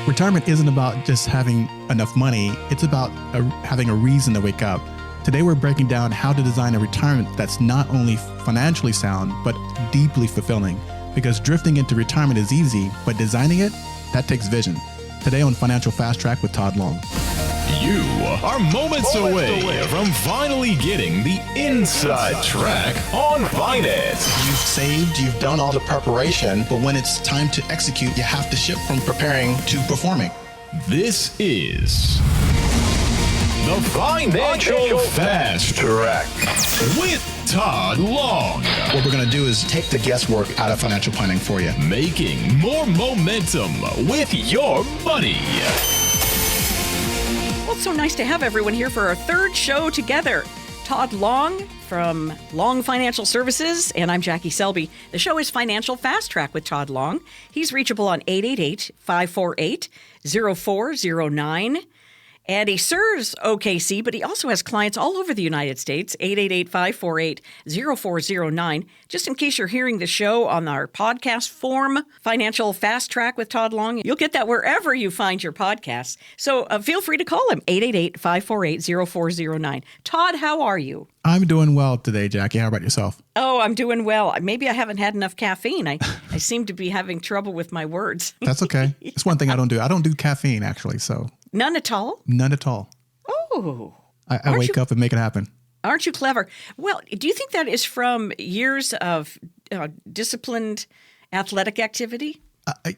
Retirement isn't about just having enough money. It's about having a reason to wake up. Today, we're breaking down how to design a retirement that's not only financially sound, but deeply fulfilling. Because drifting into retirement is easy, but designing it, that takes vision. Today on Financial Fast Track with Tod Long. You are moments away from finally getting the inside track on finance. You've saved, you've done all the preparation, but when it's time to execute, you have to shift from preparing to performing. This is the Financial Fast Track with Tod Long. What we're going to do is take the guesswork out of financial planning for you. Making more momentum with your money. Well, it's so nice to have everyone here for our third show together. Tod Long from Long Financial Services, and I'm Jackie Selby. The show is Financial Fast Track with Tod Long. He's reachable on 888-548-0409. And he serves OKC, but he also has clients all over the United States, 888-548-0409. Just in case you're hearing the show on our podcast form, Financial Fast Track with Tod Long, you'll get that wherever you find your podcasts. So feel free to call him, 888-548-0409. Tod, how are you? I'm doing well today, Jackie. How about yourself? Oh, I'm doing well. Maybe I haven't had enough caffeine. I seem to be having trouble with my words. That's okay. It's one thing I don't do. I don't do caffeine, actually, so. None at all? None at all. Oh. I wake up and make it happen. Aren't you clever? Well, do you think that is from years of disciplined athletic activity?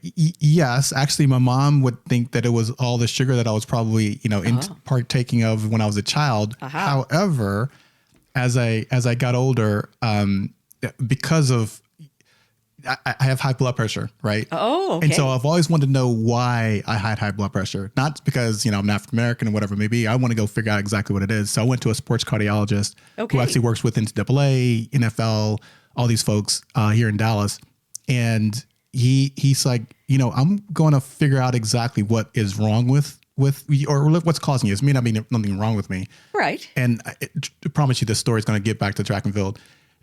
Yes. Actually, my mom would think that it was all the sugar that I was probably, partaking of when I was a child. However, as I got older, because of I have high blood pressure, right? Oh, okay. And so I've always wanted to know why I had high blood pressure. Not because, I'm African American or whatever it may be. I want to go figure out exactly what it is. So I went to a sports cardiologist who actually works with NCAA, NFL, all these folks here in Dallas. And he's like, I'm going to figure out exactly what is wrong with or what's causing it. It may not be nothing wrong with me. Right. And I promise you this story is going to get back to track and field.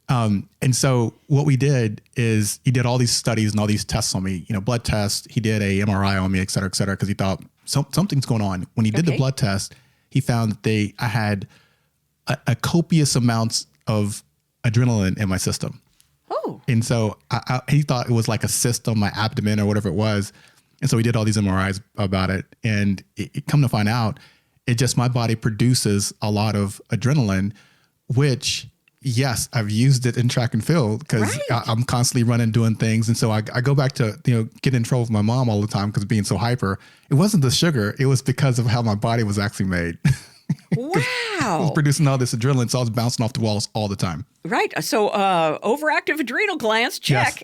And so what we did is he did all these studies and all these tests on me, blood tests. He did a MRI on me, et cetera, because he thought something's going on. When he did the blood test, he found that I had a copious amounts of adrenaline in my system. Oh. And so he thought it was like a cyst on my abdomen or whatever it was. And so we did all these MRIs about it. And it come to find out, my body produces a lot of adrenaline, which... Yes, I've used it in track and field because I'm constantly running, doing things. And so I go back to, get in trouble with my mom all the time because being so hyper. It wasn't the sugar. It was because of how my body was actually made. Wow. I was producing all this adrenaline, so I was bouncing off the walls all the time. Right. So overactive adrenal glands, check.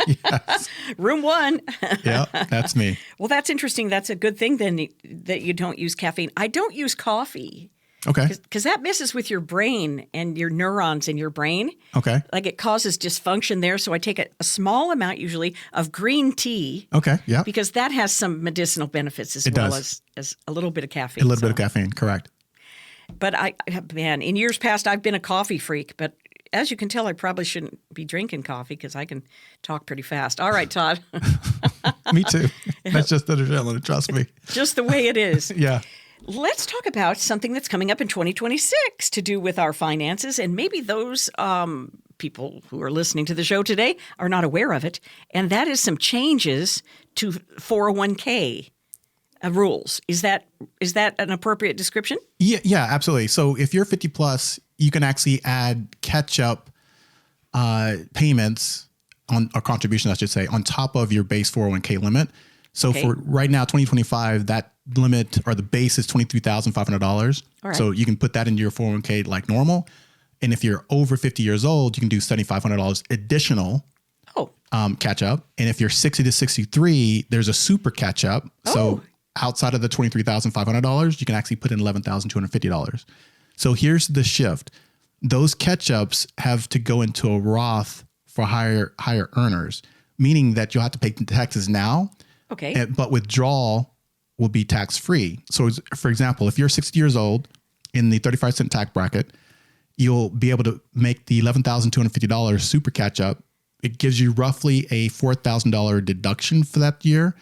Yes. Room one. Yeah, that's me. Well, that's interesting. That's a good thing then that you don't use caffeine. I don't use coffee. Okay. Because that messes with your brain and your neurons in your brain. Okay. Like it causes dysfunction there. So I take a small amount usually of green tea. Okay. Yeah. Because that has some medicinal benefits as a little bit of caffeine. A little bit of caffeine, correct. But in years past, I've been a coffee freak. But as you can tell, I probably shouldn't be drinking coffee because I can talk pretty fast. All right, Tod. Me too. That's just the adrenaline, trust me. Just the way it is. Yeah. Let's talk about something that's coming up in 2026 to do with our finances. And maybe those people who are listening to the show today are not aware of it. And that is some changes to 401k rules. Is that an appropriate description? Yeah, absolutely. So if you're 50 plus, you can actually add catch-up payments or contributions, I should say, on top of your base 401k limit. So for right now, 2025, that limit or the base is $23,500. Right. So you can put that into your 401k like normal. And if you're over 50 years old, you can do $7,500 additional catch up. And if you're 60 to 63, there's a super catch up. So outside of the $23,500, you can actually put in $11,250. So here's the shift. Those catch ups have to go into a Roth for higher earners, meaning that you'll have to pay taxes now. Okay. But withdrawal will be tax-free. So for example, if you're 60 years old in the 35% tax bracket, you'll be able to make the $11,250 super catch up. It gives you roughly a $4,000 deduction for that year.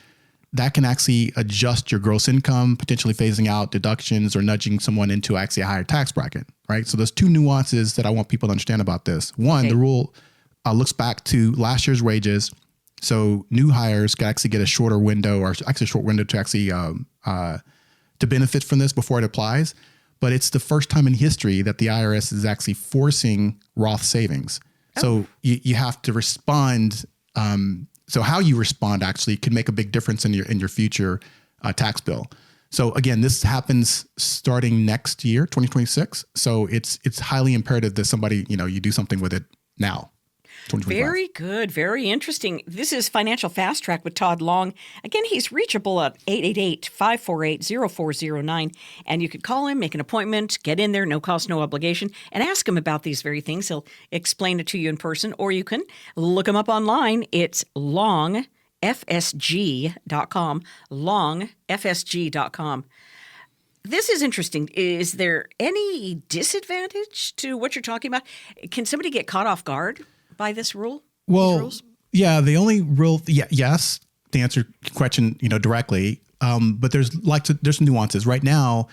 that can actually adjust your gross income, potentially phasing out deductions or nudging someone into actually a higher tax bracket, right? So there's two nuances that I want people to understand about this. One, the rule looks back to last year's wages. So new hires can actually get a shorter window, or actually a short window to actually to benefit from this before it applies. But it's the first time in history that the IRS is actually forcing Roth savings. So you have to respond. So how you respond actually can make a big difference in your future tax bill. So again, this happens starting next year, 2026. So it's highly imperative that somebody, you do something with it now. Very good. Very interesting. This is Financial Fast Track with Tod Long. Again, he's reachable at 888-548-0409. And you could call him, make an appointment, get in there, no cost, no obligation, and ask him about these very things. He'll explain it to you in person, or you can look him up online. It's longfsg.com, longfsg.com. This is interesting. Is there any disadvantage to what you're talking about? Can somebody get caught off guard by this rule? Well, yeah, the only rule, yes, to answer your question, directly. But there's some nuances right now.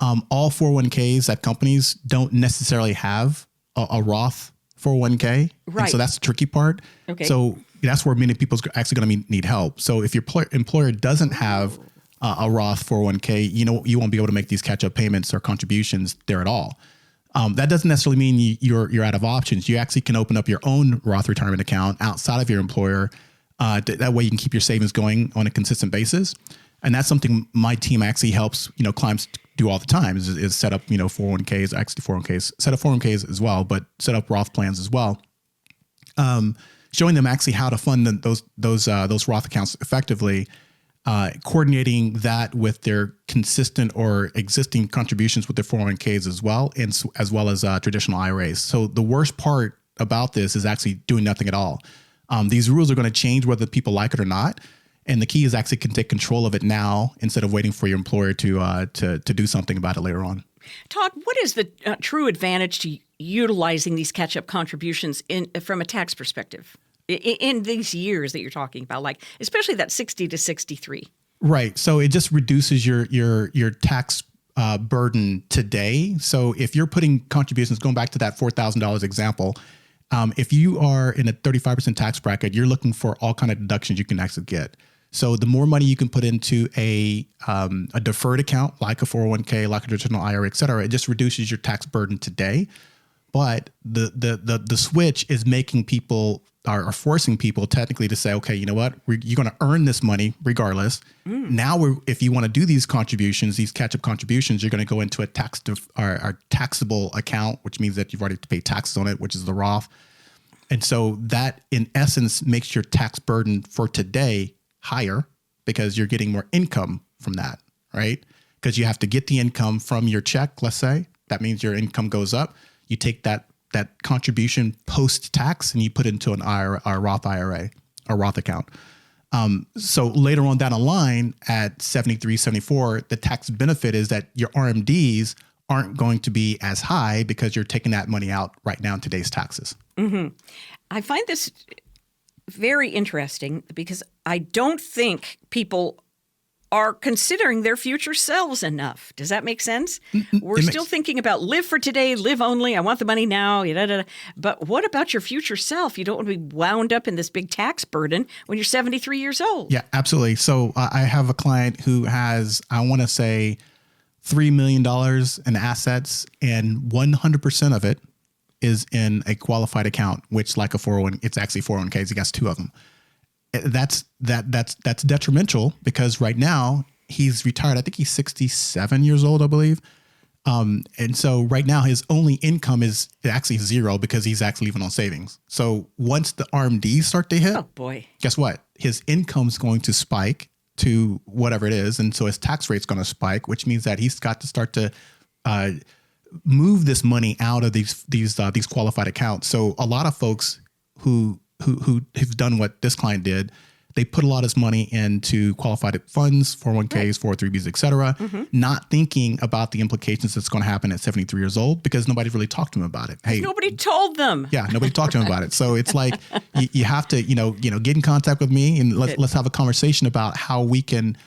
All 401ks at companies don't necessarily have a Roth 401k. Right. And so that's the tricky part. Okay. So that's where many people are actually going to need help. So if your employer doesn't have a Roth 401k, you won't be able to make these catch-up payments or contributions there at all. That doesn't necessarily mean you're out of options. You actually can open up your own Roth retirement account outside of your employer. That way you can keep your savings going on a consistent basis. And that's something my team actually helps, clients do all the time is set up, 401ks, actually 401ks, set up 401ks as well, but set up Roth plans as well. Showing them actually how to fund those Roth accounts effectively, coordinating that with their consistent or existing contributions with their 401ks as well, and as well as traditional IRAs. So the worst part about this is actually doing nothing at all. These rules are going to change whether people like it or not. And the key is actually can take control of it now instead of waiting for your employer to do something about it later on. Tod, what is the true advantage to utilizing these catch-up contributions from a tax perspective in these years that you're talking about, like especially that 60 to 63? Right. So it just reduces your tax burden today. So if you're putting contributions, going back to that $4,000 example, if you are in a 35% tax bracket, you're looking for all kind of deductions you can actually get. So the more money you can put into a deferred account, like a 401k, like a traditional IRA, et cetera, it just reduces your tax burden today. But the switch is making people are forcing people technically to say, okay, you know what, you're going to earn this money regardless. Now, if you want to do these contributions, these catch-up contributions, you're going to go into a taxable account, which means that you've already paid taxes on it, which is the Roth. And so that, in essence, makes your tax burden for today higher because you're getting more income from that, right? Because you have to get the income from your check, let's say. That means your income goes up. You take that contribution post-tax and you put into an IRA, a Roth IRA, a Roth account. So later on down the line at 73, 74, the tax benefit is that your RMDs aren't going to be as high because you're taking that money out right now in today's taxes. Mm-hmm. I find this very interesting because I don't think people are considering their future selves enough. Does that make sense? We're still thinking about live for today, live only. I want the money now. But what about your future self? You don't want to be wound up in this big tax burden when you're 73 years old. Yeah, absolutely. So I have a client who has, I want to say, $3 million in assets, and 100% of it is in a qualified account, which like a 401, it's actually 401ks. He has two of them. That's detrimental because right now he's retired. I think he's 67 years old, I believe. And so right now his only income is actually zero because he's actually living on savings. So once the RMDs start to hit, oh boy, guess what? His income's going to spike to whatever it is. And so his tax rate's going to spike, which means that he's got to start to, move this money out of these qualified accounts. So a lot of folks who have done what this client did, they put a lot of this money into qualified funds, 401ks, 403bs, et cetera, not thinking about the implications that's going to happen at 73 years old because nobody really talked to them about it. Hey, nobody told them. Yeah, nobody talked to them about it. So it's like you have to, get in contact with me and let's have a conversation about how we can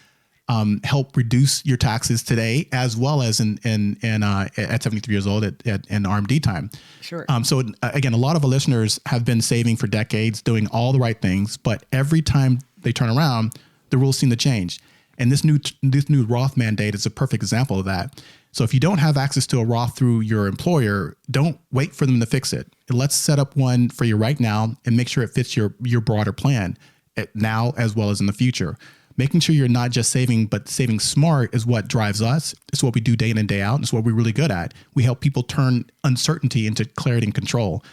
help reduce your taxes today, as well as at 73 years old at RMD time. Sure. So again, a lot of our listeners have been saving for decades, doing all the right things, but every time they turn around, the rules seem to change. And this new Roth mandate is a perfect example of that. So if you don't have access to a Roth through your employer, don't wait for them to fix it. Let's set up one for you right now and make sure it fits your broader plan now as well as in the future. Making sure you're not just saving, but saving smart is what drives us. It's what we do day in and day out. It's what we're really good at. We help people turn uncertainty into clarity and control.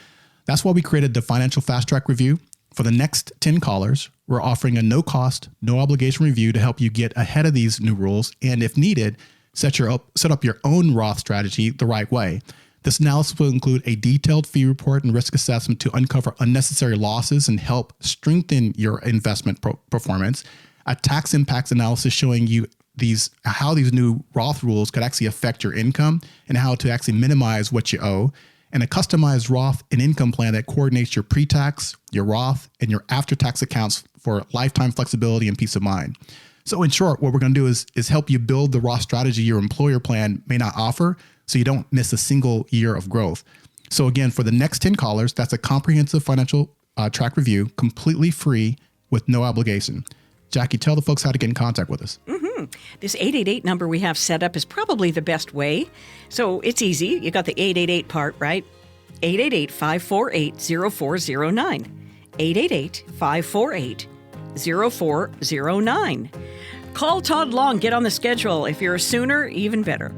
That's why we created the Financial Fast Track Review. For the next 10 callers, we're offering a no cost, no obligation review to help you get ahead of these new rules. And if needed, set up your own Roth strategy the right way. This analysis will include a detailed fee report and risk assessment to uncover unnecessary losses and help strengthen your investment performance. A tax impacts analysis showing you how these new Roth rules could actually affect your income and how to actually minimize what you owe, and a customized Roth and income plan that coordinates your pre-tax, your Roth, and your after-tax accounts for lifetime flexibility and peace of mind. So in short, what we're going to do is help you build the Roth strategy your employer plan may not offer, so you don't miss a single year of growth. So again, for the next 10 callers, that's a comprehensive financial track review, completely free with no obligation. Jackie, tell the folks how to get in contact with us. This 888 number we have set up is probably the best way. So it's easy. You got the 888 part, right? 888-548-0409. 888-548-0409. Call Tod Long. Get on the schedule. If you're a sooner, even better.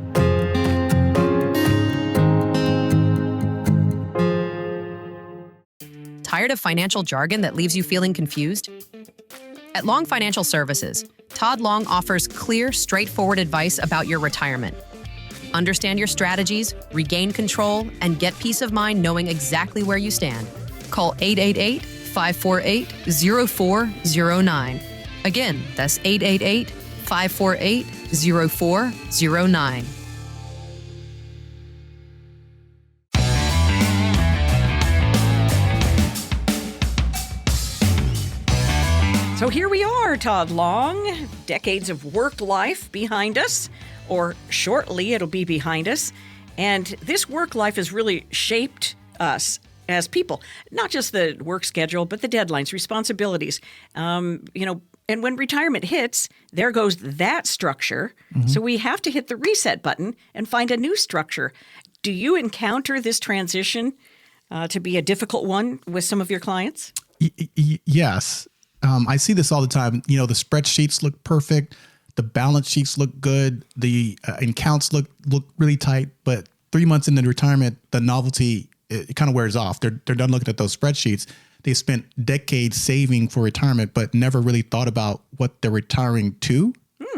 Tired of financial jargon that leaves you feeling confused? At Long Financial Services, Tod Long offers clear, straightforward advice about your retirement. Understand your strategies, regain control, and get peace of mind knowing exactly where you stand. Call 888-548-0409. Again, that's 888-548-0409. So here we are, Tod Long. Decades of work life behind us, or shortly it'll be behind us. And this work life has really shaped us as people, not just the work schedule, but the deadlines, responsibilities. And when retirement hits, there goes that structure. So we have to hit the reset button and find a new structure. Do you encounter this transition to be a difficult one with some of your clients? Yes. I see this all the time. The spreadsheets look perfect. The balance sheets look good. The accounts look really tight. But 3 months into retirement, the novelty, it kind of wears off. They're done looking at those spreadsheets. They spent decades saving for retirement, but never really thought about what they're retiring to,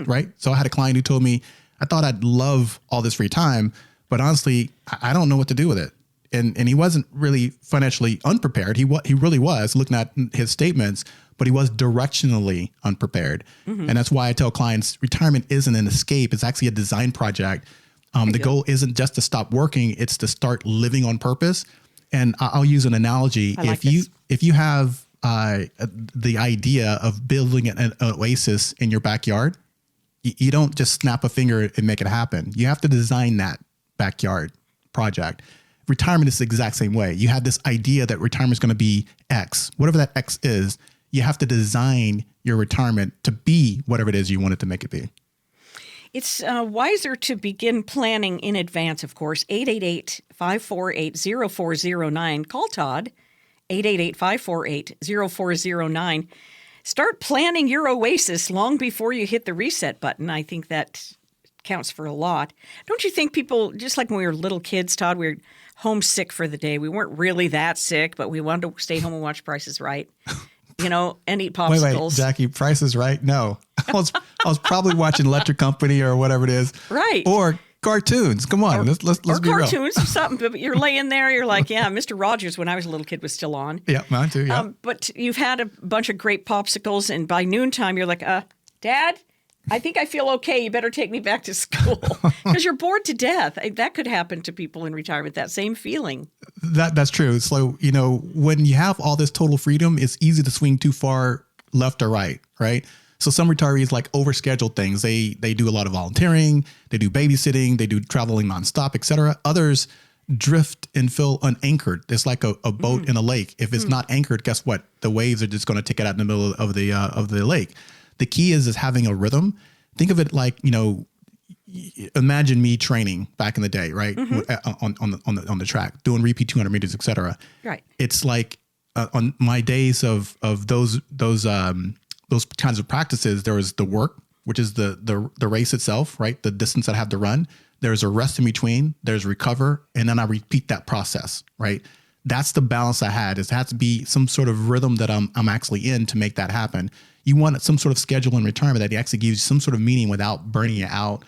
right? So I had a client who told me, I thought I'd love all this free time, but honestly, I don't know what to do with it. And he wasn't really financially unprepared. He really was looking at his statements, but he was directionally unprepared. And that's why I tell clients retirement isn't an escape. It's actually a design project. The goal isn't just to stop working. It's to start living on purpose. And I'll use an analogy. If you have the idea of building an oasis in your backyard, you don't just snap a finger and make it happen. You have to design that backyard project. Retirement is the exact same way. You have this idea that retirement is going to be X, whatever that X is. You have to design your retirement to be whatever it is you want it to make it be. It's wiser to begin planning in advance, of course. 888-548-0409. Call Tod, 888-548-0409. Start planning your oasis long before you hit the reset button. I think that counts for a lot. Don't you think people, just like when we were little kids, Tod, we were homesick for the day. We weren't really that sick, but we wanted to stay home and watch Price is Right. And eat popsicles. Wait, Jackie, Price is Right? No. I was probably watching Electric Company or whatever it is. Right. Or cartoons. Come on, let's or be real. Cartoons or something. But you're laying there, you're like, yeah, Mr. Rogers, when I was a little kid, was still on. Yeah, mine too, yeah. But you've had a bunch of great popsicles, and by noontime, you're like, Dad, I think I feel okay. You better take me back to school. Because you're bored to death. That could happen to people in retirement, that same feeling. That's true. So, when you have all this total freedom, it's easy to swing too far left or right? So some retirees like overschedule things. They do a lot of volunteering, they do babysitting, they do traveling nonstop, et cetera. Others drift and feel unanchored. It's like a boat in a lake. If it's not anchored, guess what? The waves are just going to take it out in the middle of the lake. The key is having a rhythm. Think of it like, imagine me training back in the day, right? On the track, doing repeat 200 meters, et cetera. Right. It's like on my days of those kinds of practices, there was the work, which is the race itself, right? The distance that I have to run. There's a rest in between. There's recover, and then I repeat that process, right? That's the balance I had. It has to be some sort of rhythm that I'm actually in to make that happen. You want some sort of schedule in retirement that actually gives you some sort of meaning without burning it out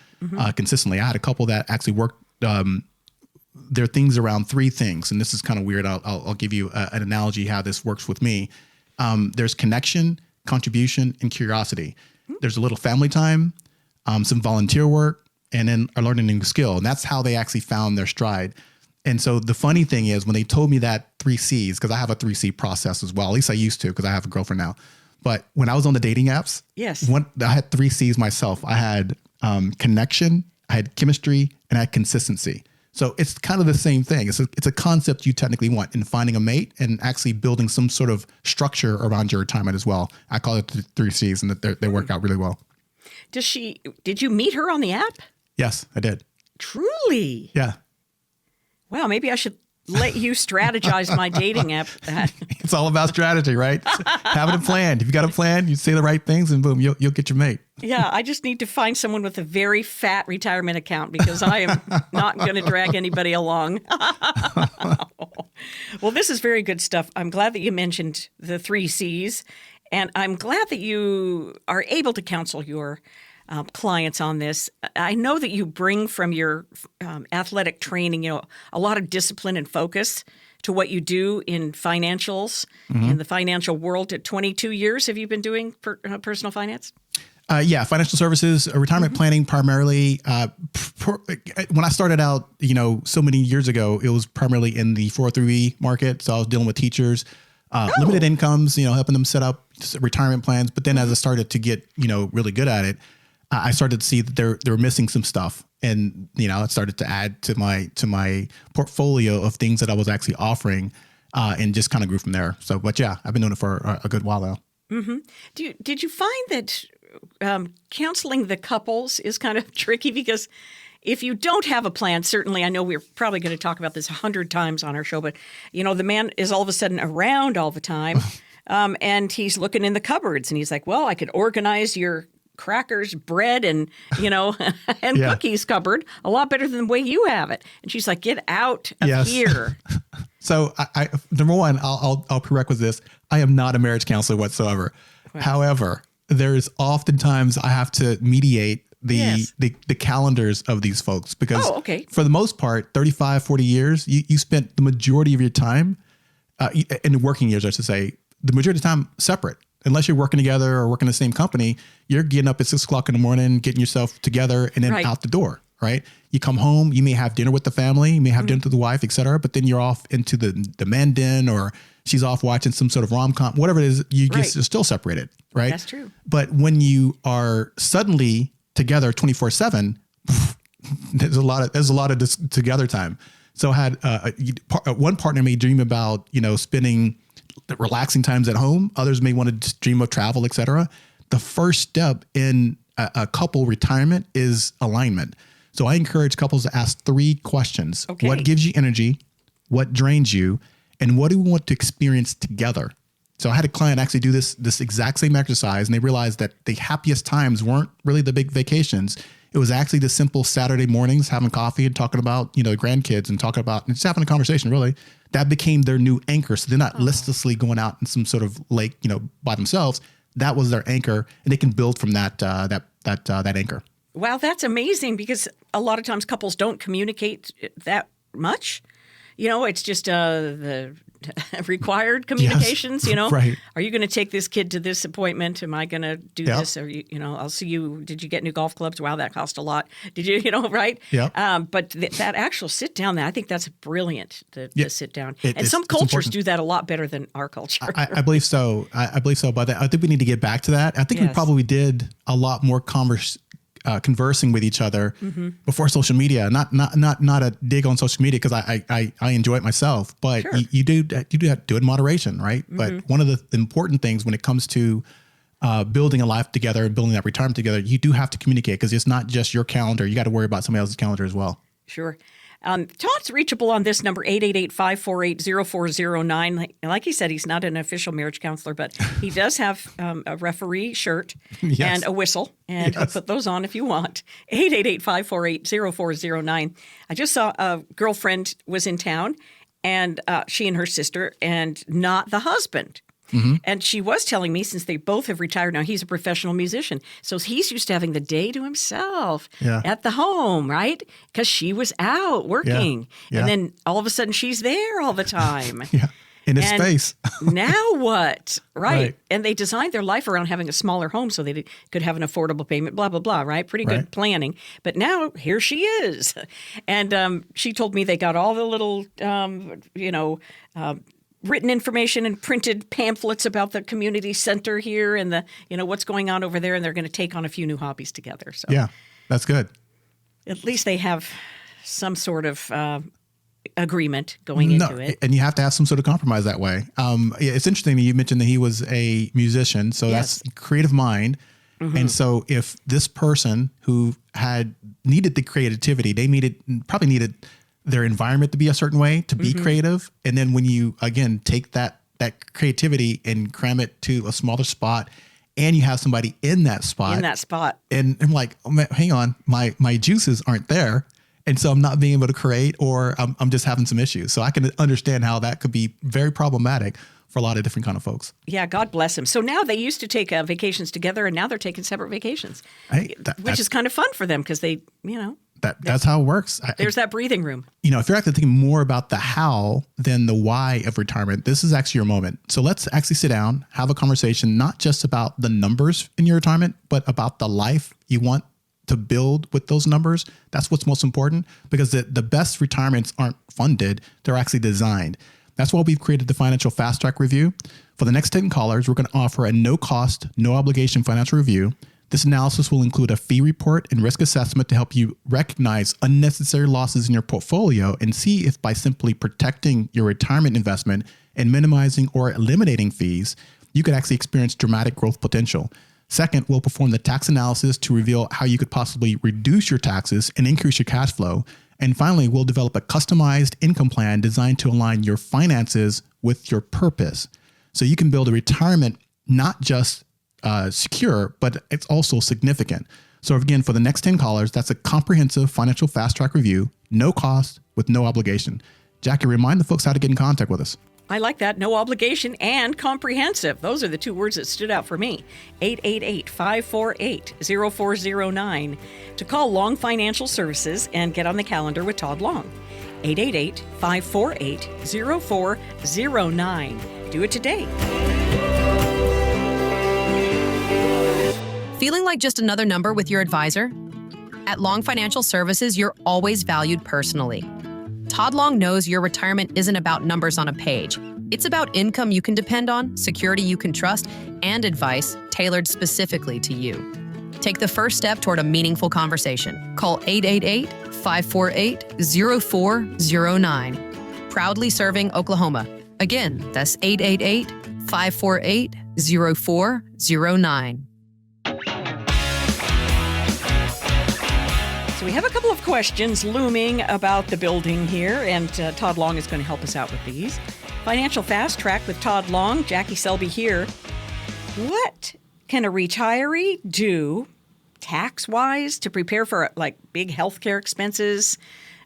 consistently. I had a couple that actually worked. There are things around three things, and this is kind of weird. I'll give you an analogy how this works with me. There's connection, contribution, and curiosity. There's a little family time, some volunteer work, and then a learning a new skill. And that's how they actually found their stride. And so the funny thing is when they told me that 3 C's, because I have a 3C process as well, at least I used to because I have a girlfriend now. But when I was on the dating apps, yes, I had 3 C's myself. I had connection, I had chemistry, and I had consistency. So it's kind of the same thing. It's a concept you technically want in finding a mate and actually building some sort of structure around your retirement as well. I call it the 3 C's, and they work out really well. Did you meet her on the app? Yes, I did. Truly? Yeah. Wow, maybe I should let you strategize my dating app. It's all about strategy, right? Having a plan. If you got a plan, you say the right things, and boom, you'll get your mate. Yeah, I just need to find someone with a very fat retirement account because I am not going to drag anybody along. Well, this is very good stuff. I'm glad that you mentioned the 3 C's, and I'm glad that you are able to counsel your clients on this. I know that you bring from your athletic training, a lot of discipline and focus to what you do in financials, in the financial world. At 22 years, have you been doing personal finance? Yeah, financial services, retirement planning primarily. When I started out, so many years ago, it was primarily in the 403B market. So I was dealing with teachers, limited incomes, helping them set up retirement plans. But then as I started to get, really good at it, I started to see that they were missing some stuff, and it started to add to my portfolio of things that I was actually offering, and just kind of grew from there. So, but yeah, I've been doing it for a good while now. Mm-hmm. Did you find that counseling the couples is kind of tricky? Because if you don't have a plan, certainly I know we're probably going to talk about this 100 times on our show, but the man is all of a sudden around all the time, and he's looking in the cupboards, and he's like, "Well, I could organize your crackers, bread, and and cookies cupboard a lot better than the way you have it." And she's like, "Get out of here." So I number one, I'll prerequisite this. I am not a marriage counselor whatsoever. Wow. However, there's oftentimes I have to mediate the calendars of these folks because for the most part, 35, 40 years, you spent the majority of your time in the working years, I should say, the majority of the time separate. Unless you're working together or working in the same company, you're getting up at 6 o'clock in the morning, getting yourself together, and then out the door, right? You come home, you may have dinner with the family, you may have dinner with the wife, et cetera, but then you're off into the man den, or she's off watching some sort of rom-com, whatever it is, you're still separated, right? That's true. But when you are suddenly together 24/7, there's a lot of together time. So I had one partner may dream about, spending relaxing times at home. Others may want to dream of travel, et cetera. The first step in a couple retirement is alignment. So I encourage couples to ask 3 questions. Okay. What gives you energy? What drains you? And what do we want to experience together? So I had a client actually do this exact same exercise, and they realized that the happiest times weren't really the big vacations. It was actually the simple Saturday mornings, having coffee and talking about, grandkids and talking about, and just having a conversation, really. That became their new anchor. So they're not listlessly going out in some sort of lake, by themselves. That was their anchor, and they can build from that anchor. Wow, that's amazing because a lot of times couples don't communicate that much. It's just the required communications, Right. Are you going to take this kid to this appointment? Am I going to do this? Or, I'll see you. Did you get new golf clubs? Wow, that cost a lot. Did you, right? Yeah. But that actual sit down, I think that's brilliant to sit down. Some it's cultures important. do that a lot better than our culture. I believe so. I believe so. But I think we need to get back to that. I think we probably did a lot more conversing with each other before social media. Not a dig on social media because I enjoy it myself. But you do have to do it in moderation, right? But one of the important things when it comes to building a life together and building that retirement together, you do have to communicate because it's not just your calendar. You got to worry about somebody else's calendar as well. Sure. Todd's reachable on this number, 888-548-0409. Like he said, he's not an official marriage counselor, but he does have a referee shirt and a whistle, and he'll put those on if you want. 888-548-0409. I just saw a girlfriend was in town, and she and her sister, and not the husband. And she was telling me, since they both have retired now, he's a professional musician. So he's used to having the day to himself at the home, right? Because she was out working. Yeah. And then all of a sudden she's there all the time. In his space. Now what? Right. And they designed their life around having a smaller home so they could have an affordable payment, blah, blah, blah, right? Pretty good planning. But now here she is. And she told me they got all the little, written information and printed pamphlets about the community center here and the, what's going on over there. And they're going to take on a few new hobbies together. So yeah, that's good. At least they have some sort of agreement going into it. And you have to have some sort of compromise that way. It's interesting that you mentioned that he was a musician. So that's creative mind. And so if this person who had needed the creativity, they probably needed their environment to be a certain way to be creative. And then when you, again, take that creativity and cram it to a smaller spot and you have somebody in that spot. And I'm like, oh, man, hang on, my juices aren't there. And so I'm not being able to create or I'm just having some issues. So I can understand how that could be very problematic for a lot of different kind of folks. Yeah, God bless them. So now they used to take vacations together and now they're taking separate vacations, which is kind of fun for them because they, That's how it works. There's that breathing room. If you're actually thinking more about the how than the why of retirement, this is actually your moment. So let's actually sit down, have a conversation, not just about the numbers in your retirement, but about the life you want to build with those numbers. That's what's most important because the best retirements aren't funded. They're actually designed. That's why we've created the Financial Fast Track Review. For the next 10 callers, we're going to offer a no cost, no obligation financial review. This analysis will include a fee report and risk assessment to help you recognize unnecessary losses in your portfolio and see if by simply protecting your retirement investment and minimizing or eliminating fees, you could actually experience dramatic growth potential. Second, we'll perform the tax analysis to reveal how you could possibly reduce your taxes and increase your cash flow. And finally, we'll develop a customized income plan designed to align your finances with your purpose. So you can build a retirement not just secure, but it's also significant. So again, for the next 10 callers, that's a comprehensive financial fast track review, no cost with no obligation. Jackie, remind the folks how to get in contact with us. I like that. No obligation and comprehensive. Those are the two words that stood out for me. 888-548-0409 to call Long Financial Services and get on the calendar with Tod Long. 888-548-0409. Do it today. Feeling like just another number with your advisor? At Long Financial Services, you're always valued personally. Tod Long knows your retirement isn't about numbers on a page. It's about income you can depend on, security you can trust, and advice tailored specifically to you. Take the first step toward a meaningful conversation. Call 888-548-0409. Proudly serving Oklahoma. Again, that's 888-548-0409. So we have a couple of questions looming about the building here, and Tod Long is going to help us out with these. Financial Fast Track with Tod Long, Jackie Selby here. What can a retiree do tax-wise to prepare for big healthcare expenses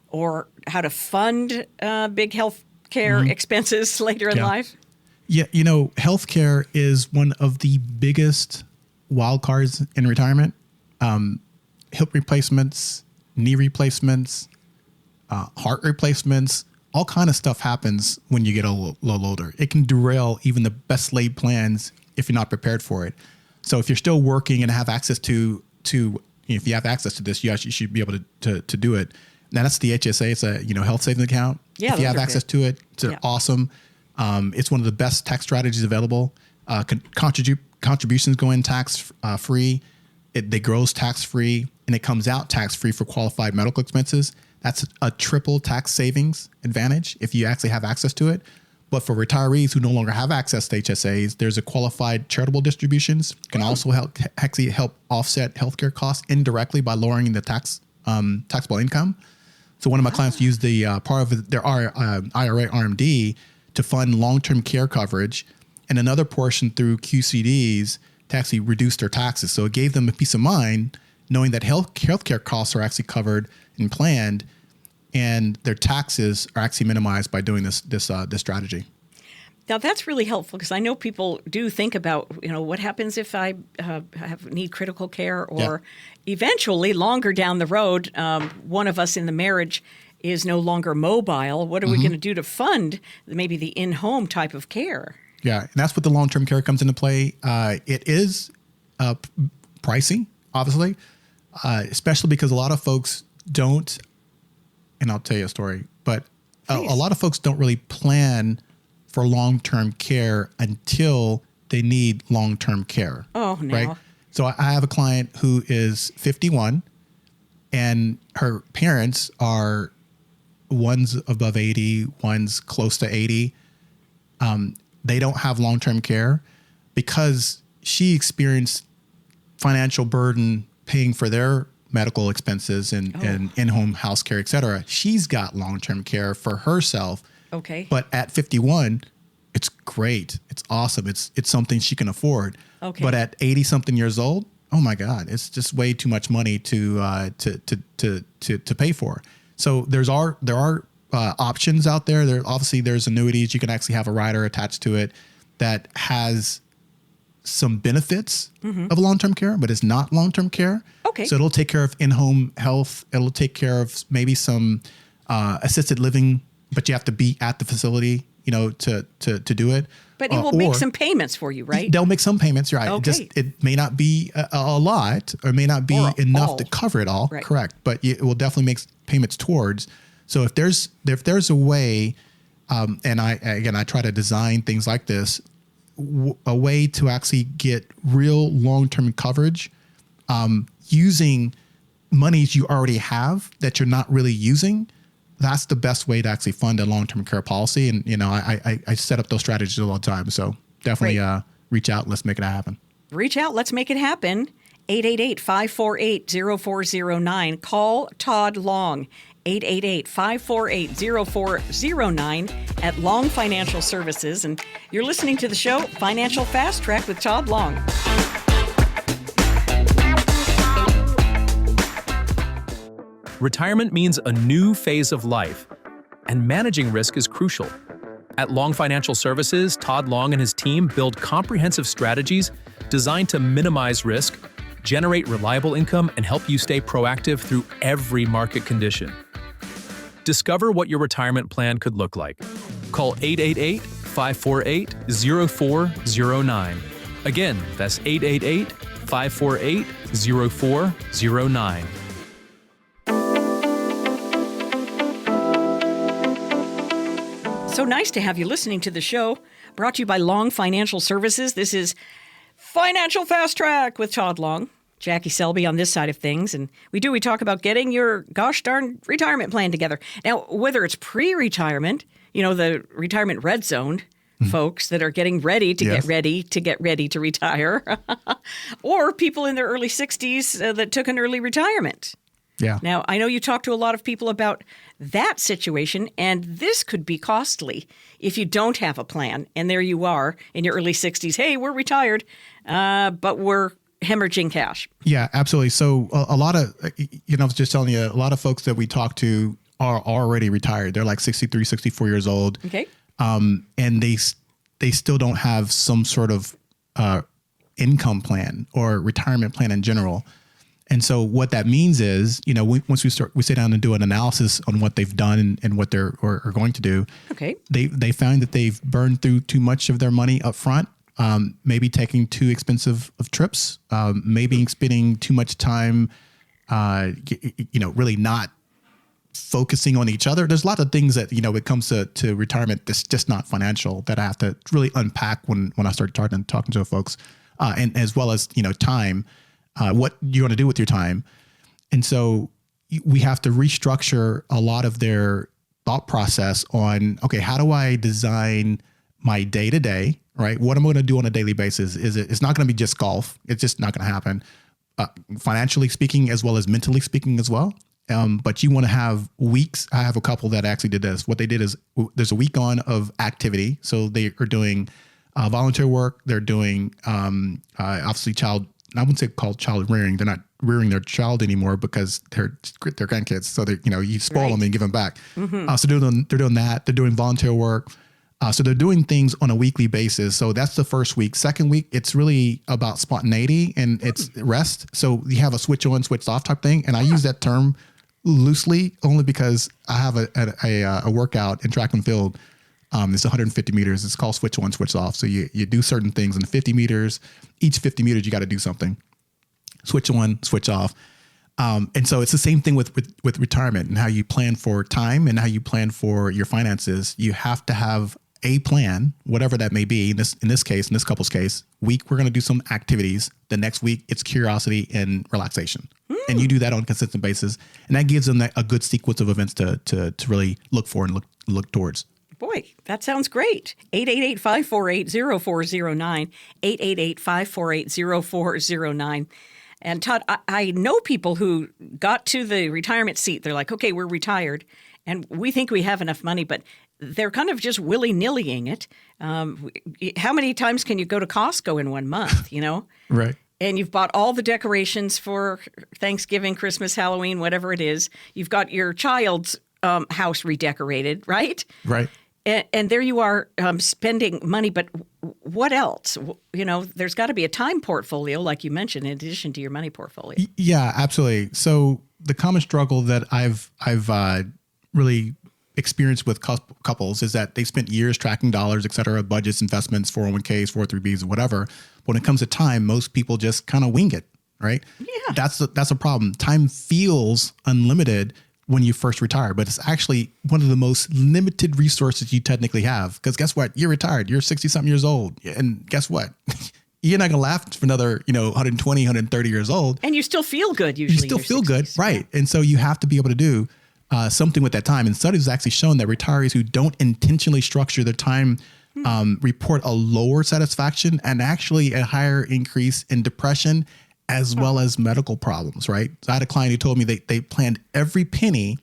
or how to fund big healthcare expenses later in life? Yeah, healthcare is one of the biggest wild cards in retirement. hip replacements, knee replacements, heart replacements, all kind of stuff happens when you get a little older. It can derail even the best laid plans if you're not prepared for it. So if you're still working and have access to if you have access to this, you should be able to do it. Now that's the HSA. It's a health savings account. Yeah, if you have access to it, it's awesome. It's one of the best tax strategies available. Contributions go in tax free. They grows tax free, and it comes out tax free for qualified medical expenses. That's a triple tax savings advantage if you actually have access to it. But for retirees who no longer have access to HSAs, there's a qualified charitable distributions can also help offset healthcare costs indirectly by lowering the taxable income. So one of my clients used the part of their IRA RMD to fund long-term care coverage, and another portion through QCDs to actually reduce their taxes. So it gave them a peace of mind knowing that healthcare costs are actually covered and planned, and their taxes are actually minimized by doing this strategy. Now that's really helpful because I know people do think about, what happens if I need critical care, or eventually longer down the road, one of us in the marriage is no longer mobile. What are we going to do to fund maybe the in-home type of care? Yeah, and that's what the long-term care comes into play. It is pricey, obviously, especially because a lot of folks don't, and I'll tell you a story, but a lot of folks don't really plan for long-term care until they need long-term care. Oh, no. Right? So I have a client who is 51, and her parents are one's above 80, one's close to 80. They don't have long-term care because she experienced financial burden paying for their medical expenses and in-home house care, et cetera. She's got long-term care for herself. Okay. But at 51, it's great. It's awesome. It's something she can afford. Okay. But at 80 something years old, oh my God, it's just way too much money to pay for. So there are options out there. There's annuities. You can actually have a rider attached to it that has some benefits of long-term care, but it's not long-term care. Okay. So it'll take care of in-home health. It'll take care of maybe some assisted living, but you have to be at the facility, to do it. But it will make some payments for you, right? They'll make some payments, right? Okay. It may not be a lot, or may not be enough to cover it all. Right. Correct. But it will definitely make payments towards. So if there's a way, and I try to design things like this, a way to actually get real long-term coverage, using monies you already have that you're not really using. That's the best way to actually fund a long-term care policy. And, I set up those strategies all the time. So definitely reach out. Let's make it happen. Reach out. Let's make it happen. 888-548-0409. Call Tod Long. 888-548-0409 at Long Financial Services. And you're listening to the show Financial Fast Track with Tod Long. Retirement means a new phase of life, and managing risk is crucial. At Long Financial Services, Tod Long and his team build comprehensive strategies designed to minimize risk, generate reliable income, and help you stay proactive through every market condition. Discover what your retirement plan could look like. Call 888-548-0409. Again, that's 888-548-0409. So nice to have you listening to the show, brought to you by Long Financial Services. This is Financial Fast Track with Tod Long. Jackie Selby on this side of things. And we talk about getting your gosh darn retirement plan together. Now, whether it's pre-retirement, the retirement red zone folks that are getting ready to get ready to retire, or people in their early 60s that took an early retirement. Yeah. Now, I know you talk to a lot of people about that situation, and this could be costly if you don't have a plan. And there you are in your early 60s. Hey, we're retired, but we're hemorrhaging cash. Yeah, absolutely. So a lot of, I was just telling you, a lot of folks that we talk to are already retired. They're like 63, 64 years old. Okay. And they still don't have some sort of income plan or retirement plan in general. And so what that means is, once we sit down and do an analysis on what they've done and what they're are going to do. Okay. They found that they've burned through too much of their money up front. Maybe taking too expensive of trips, maybe spending too much time, really not focusing on each other. There's a lot of things that, when it comes to retirement, that's just not financial, that I have to really unpack when I start talking to folks, and as well as, time, what you want to do with your time. And so we have to restructure a lot of their thought process on, okay, how do I design my day to day, right? What am I going to do on a daily basis? It's not going to be just golf. It's just not going to happen, financially speaking, as well as mentally speaking as well. But you want to have weeks. I have a couple that actually did this. What they did is there's a week on of activity. So they are doing volunteer work. They're doing obviously I wouldn't say called child rearing. They're not rearing their child anymore because they're grandkids. So they you spoil them and give them back. Mm-hmm. So they're doing that. They're doing volunteer work. So they're doing things on a weekly basis. So that's the first week. Second week, it's really about spontaneity and it's rest. So you have a switch on, switch off type thing. And I use that term loosely only because I have a workout in track and field. It's 150 meters. It's called switch on, switch off. So you do certain things in 50 meters. Each 50 meters, you got to do something. Switch on, switch off. And so it's the same thing with retirement and how you plan for time and how you plan for your finances. You have to have a plan, whatever that may be. In this couple's case, week, we're going to do some activities. The next week, it's curiosity and relaxation. And you do that on a consistent basis. And that gives them a good sequence of events to really look for and look towards. Boy, that sounds great. 888-548-0409, 888-548-0409. And Todd, I know people who got to the retirement seat. They're like, okay, we're retired and we think we have enough money, but they're kind of just willy-nillying it. How many times can you go to Costco in 1 month, Right. And you've bought all the decorations for Thanksgiving, Christmas, Halloween, whatever it is. You've got your child's house redecorated, right? Right. And there you are spending money, but what else? There's got to be a time portfolio, like you mentioned, in addition to your money portfolio. Yeah, absolutely. So the common struggle that I've really experienced with couples is that they spent years tracking dollars, et cetera, budgets, investments, 401ks, 403bs, whatever. When it comes to time, most people just kind of wing it, right? Yeah. That's a problem. Time feels unlimited when you first retire, but it's actually one of the most limited resources you technically have. Because guess what? You're retired. You're 60 something years old. And guess what? You're not going to last for another, 120, 130 years old. And you still feel good usually. You still feel good. Right. And so you have to be able to do something with that time. And studies have actually shown that retirees who don't intentionally structure their time report a lower satisfaction and actually a higher increase in depression as well as medical problems, right? So I had a client who told me they planned every penny,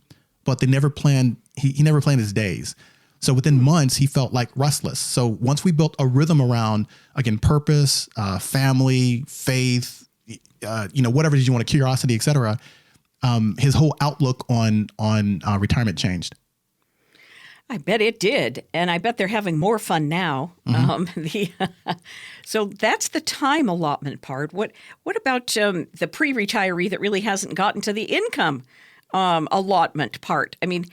but they never planned, he never planned his days. So within months, he felt like restless. So once we built a rhythm around, again, purpose, family, faith, whatever it is you want, curiosity, et cetera, his whole outlook on retirement changed. I bet it did. And I bet they're having more fun now. Mm-hmm. So that's the time allotment part. What about the pre-retiree that really hasn't gotten to the income allotment part? I mean,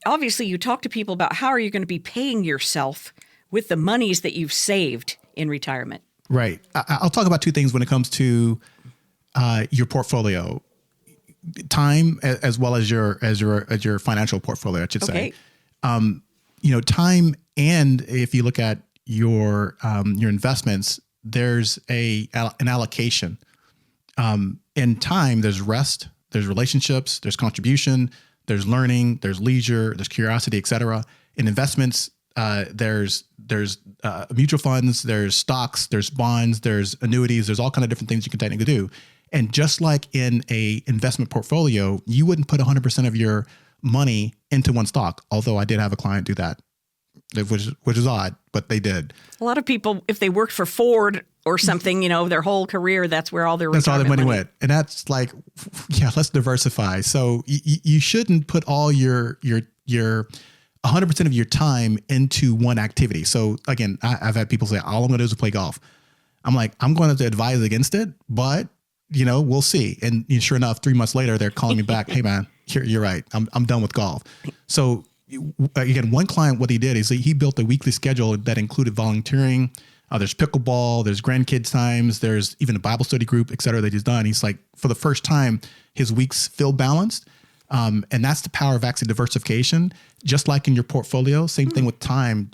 obviously you talk to people about how are you going to be paying yourself with the monies that you've saved in retirement? Right. I'll talk about two things when it comes to your portfolio, time as well as your financial portfolio, I should say. Time, and if you look at your investments, there's an allocation. In time, there's rest, there's relationships, there's contribution, there's learning, there's leisure, there's curiosity, et cetera. In investments, there's mutual funds, there's stocks, there's bonds, there's annuities, there's all kind of different things you can technically do. And just like in a investment portfolio, you wouldn't put 100% of your money into one stock. Although I did have a client do that, which is odd, but they did. A lot of people, if they worked for Ford or something, their whole career, that's where all their money went. And that's like, yeah, let's diversify. So you shouldn't put all your 100% of your time into one activity. So again, I've had people say, all I'm going to do is play golf. I'm like, I'm going to advise against it, but we'll see. And sure enough, 3 months later, they're calling me back. Hey man, you're right. I'm done with golf. So again, one client, what he did is he built a weekly schedule that included volunteering. There's pickleball, there's grandkids times, there's even a Bible study group, et cetera, that he's done. He's like, for the first time, his weeks feel balanced. And that's the power of actually diversification. Just like in your portfolio, same thing with time.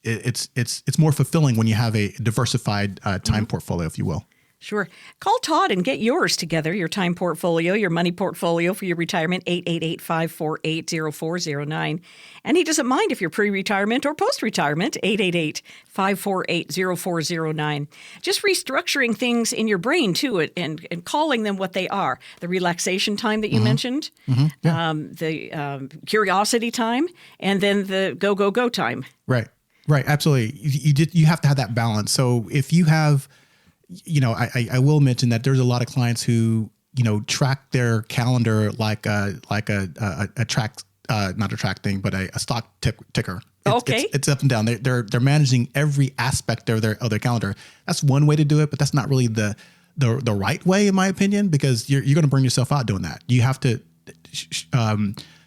It's more fulfilling when you have a diversified time portfolio, if you will. Sure. Call Tod and get yours together, your time portfolio, your money portfolio for your retirement, 888-548-0409. And he doesn't mind if you're pre-retirement or post-retirement, 888-548-0409. Just restructuring things in your brain, too, and calling them what they are. The relaxation time that you mentioned, the curiosity time, and then the go time. Right. Absolutely. You have to have that balance. So if you have... I will mention that there's a lot of clients who, track their calendar like a track, not a track thing, but a stock ticker. It's up and down. They're managing every aspect of their calendar. That's one way to do it, but that's not really the right way, in my opinion, because you're going to burn yourself out doing that. You have to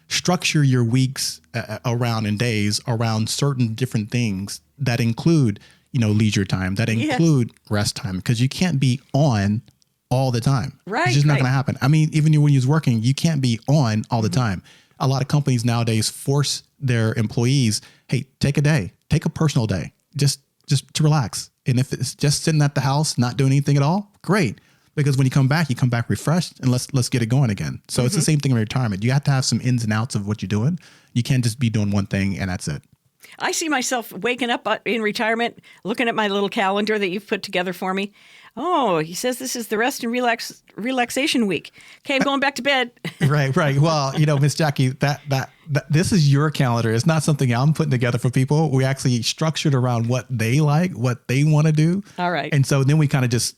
structure your weeks around and days around certain different things that include leisure time, that include rest time, because you can't be on all the time. Right. It's just not going to happen. I mean, even when you're working, you can't be on all the time. A lot of companies nowadays force their employees, hey, take a day, take a personal day, just to relax. And if it's just sitting at the house, not doing anything at all, great. Because when you come back refreshed and let's get it going again. So it's the same thing in retirement. You have to have some ins and outs of what you're doing. You can't just be doing one thing and that's it. I see myself waking up in retirement, looking at my little calendar that you've put together for me. Oh, he says this is the rest and relaxation week. Okay, I'm going back to bed. Right. Well, Miss Jackie, that this is your calendar. It's not something I'm putting together for people. We actually structured around what they like, what they want to do. All right. And so then we kind of just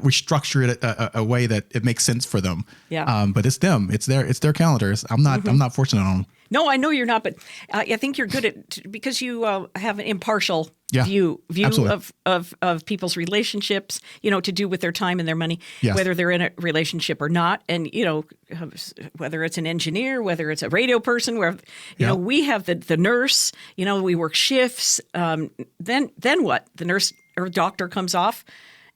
we structure it a way that it makes sense for them. Yeah. But it's them. It's their calendars. I'm not fortunate on them. No, I know you're not, but I think you're good at because you have an impartial view of people's relationships, to do with their time and their money, whether they're in a relationship or not, and whether it's an engineer, whether it's a radio person, where we have the nurse, we work shifts. Then what? The nurse or doctor comes off,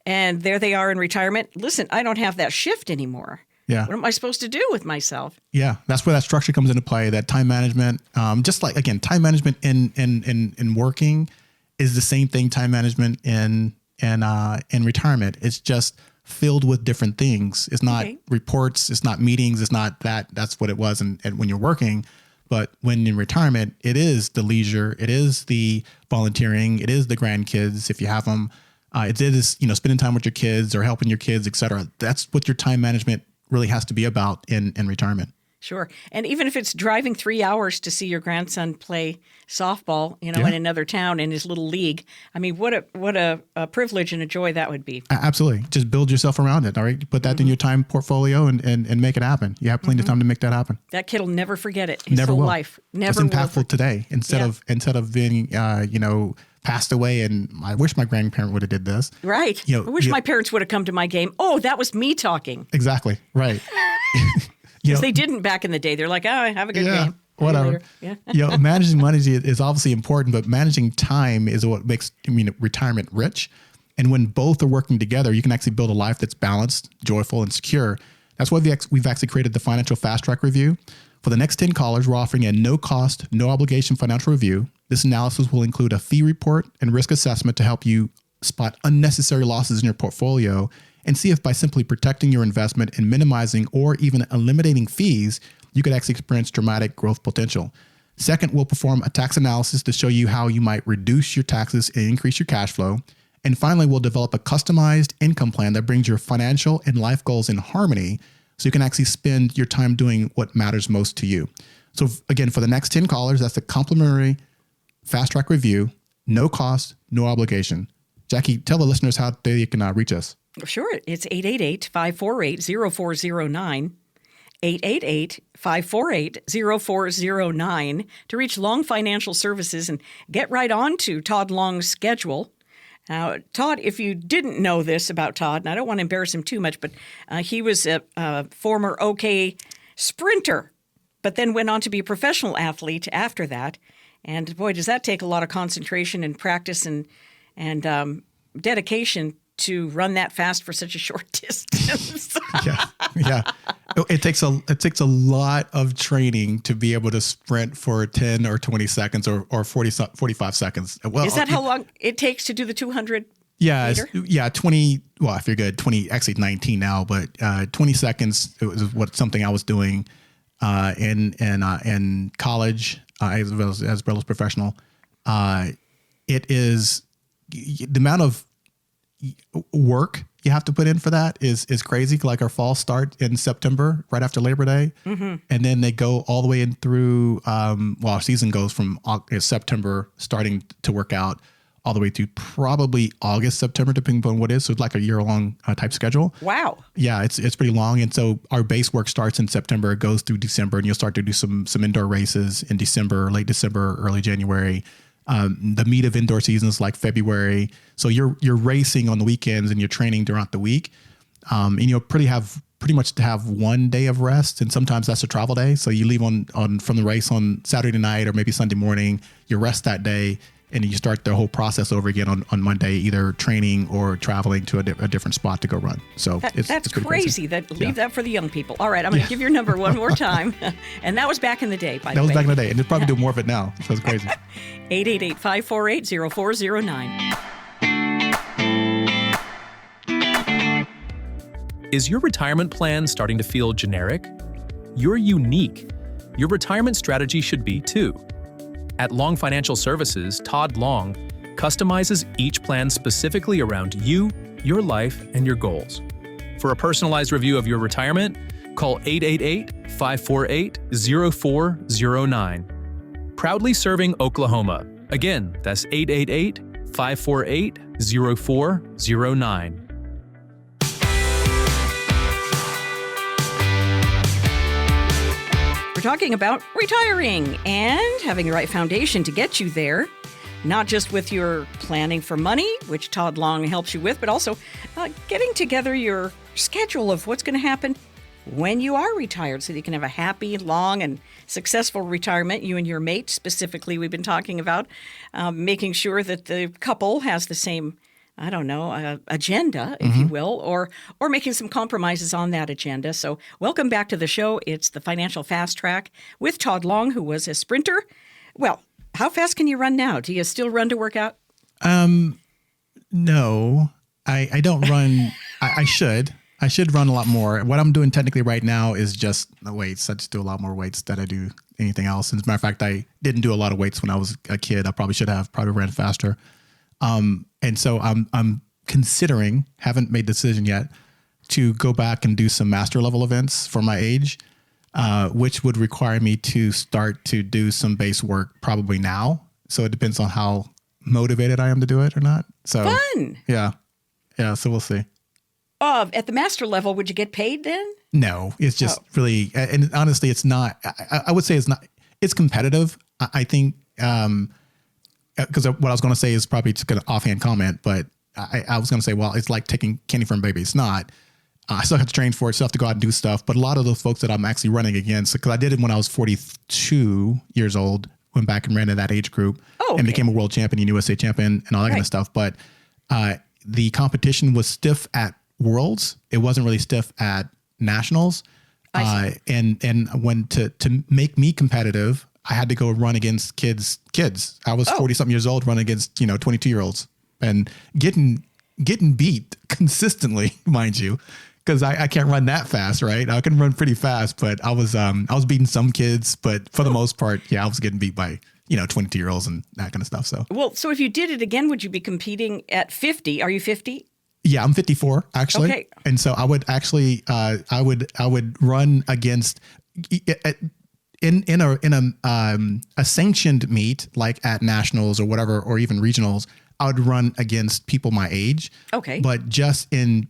and there they are in retirement. Listen, I don't have that shift anymore. Yeah. What am I supposed to do with myself? Yeah, that's where that structure comes into play. That time management, just like again, time management in working is the same thing. Time management in retirement. It's just filled with different things. It's not reports. It's not meetings. It's not that. That's what it was. And when you're working, but when in retirement, it is the leisure. It is the volunteering. It is the grandkids if you have them. It is spending time with your kids or helping your kids, et cetera. That's what your time management really has to be about in retirement. Sure. And even if it's driving 3 hours to see your grandson play softball, in another town in his little league. I mean, what a privilege and a joy that would be. Absolutely. Just build yourself around it. All right. Put that in your time portfolio and make it happen. You have plenty of time to make that happen. That kid will never forget it. His never whole will. life. Never It's impactful today instead of being, passed away and I wish my grandparent would have did this. Right. I wish my parents would have come to my game. Oh, that was me talking. Exactly. Right. Because they didn't back in the day. They're like, oh, have a good game. Whatever. Yeah. Managing money is obviously important, but managing time is what makes retirement rich. And when both are working together, you can actually build a life that's balanced, joyful, and secure. That's why we've actually created the Financial Fast Track Review. For the next 10 callers, we're offering a no-cost, no-obligation financial review. This analysis will include a fee report and risk assessment to help you spot unnecessary losses in your portfolio and see if by simply protecting your investment and minimizing or even eliminating fees, you could actually experience dramatic growth potential. Second, we'll perform a tax analysis to show you how you might reduce your taxes and increase your cash flow. And finally, we'll develop a customized income plan that brings your financial and life goals in harmony so you can actually spend your time doing what matters most to you. So again, for the next 10 callers, that's the complimentary Fast Track Review, no cost, no obligation. Jackie, tell the listeners how they can reach us. Sure. It's 888-548-0409. 888-548-0409 to reach Long Financial Services and get right on to Tod Long's schedule. Now, Tod, if you didn't know this about Tod, and I don't want to embarrass him too much, but he was a former OK sprinter, but then went on to be a professional athlete after that. And boy, does that take a lot of concentration and practice and dedication to run that fast for such a short distance. Yeah. It takes a lot of training to be able to sprint for 10 or 20 seconds or 45 seconds. Well, is that how long it takes to do the 200? Yeah, 20. Well, if you're good, 20. Actually, 19 now, but 20 seconds. It was something I was doing in college as well as professional. It is the amount of work you have to put in for that is crazy. Like our fall start in September, right after Labor Day. Mm-hmm. And then they go all the way in through, our season goes from September starting to work out all the way to probably August, September, depending on what it is. So it's like a year-long type schedule. Wow. Yeah, it's pretty long. And so our base work starts in September, it goes through December, and you'll start to do some indoor races in December, late December, early January. The meat of indoor seasons like February. So you're racing on the weekends and you're training throughout the week. And you'll pretty much have one day of rest. And sometimes that's a travel day. So you leave from the race on Saturday night or maybe Sunday morning, you rest that day and you start the whole process over again on Monday, either training or traveling to a different spot to go run. So that's crazy. Leave that for the young people. All right, I'm going to give your number one more time. And that was back in the day, by the way. That was back in the day. And they'll probably do more of it now. So it's crazy. 888-548-0409. Is your retirement plan starting to feel generic? You're unique. Your retirement strategy should be too. At Long Financial Services, Tod Long customizes each plan specifically around you, your life, and your goals. For a personalized review of your retirement, call 888-548-0409. Proudly serving Oklahoma. Again, that's 888-548-0409. We're talking about retiring and having the right foundation to get you there, not just with your planning for money, which Tod Long helps you with, but also getting together your schedule of what's going to happen when you are retired so that you can have a happy, long, and successful retirement. You and your mate, specifically, we've been talking about making sure that the couple has the same, agenda, if you will, or making some compromises on that agenda. So welcome back to the show. It's the Financial Fast Track with Tod Long, who was a sprinter. Well, how fast can you run now? Do you still run to work out? No, I don't run. I should. I should run a lot more. What I'm doing technically right now is just the weights. I just do a lot more weights than I do anything else. And as a matter of fact, I didn't do a lot of weights when I was a kid. I probably should have, probably ran faster. And so I'm considering, haven't made the decision yet, to go back and do some master level events for my age, which would require me to start to do some base work probably now. So it depends on how motivated I am to do it or not. So fun. Yeah. So we'll see. At the master level, would you get paid then? No, it's just really, and honestly, it's not, I would say it's not, it's competitive. I think, because what I was going to say is probably just an offhand comment, but I was going to say, well, it's like taking candy from a baby. It's not. I still have to train for it, still have to go out and do stuff. But a lot of those folks that I'm actually running against, because I did it when I was 42 years old, went back and ran in that age group and became a world champion and USA champion and all that kind of stuff. But the competition was stiff at Worlds. It wasn't really stiff at Nationals. And when to make me competitive, I had to go run against kids. I was 40 something years old, running against 22-year-olds and getting beat consistently, mind you, because I can't run that fast, right? I can run pretty fast, but I was beating some kids, but for the most part, I was getting beat by 22-year-olds and that kind of stuff. So so if you did it again, would you be competing at 50? Are you 50? Yeah, I'm 54 actually. Okay. And so I would actually I would run against in a sanctioned meet like at nationals or whatever, or even regionals. I would run against people my age. Okay. But just in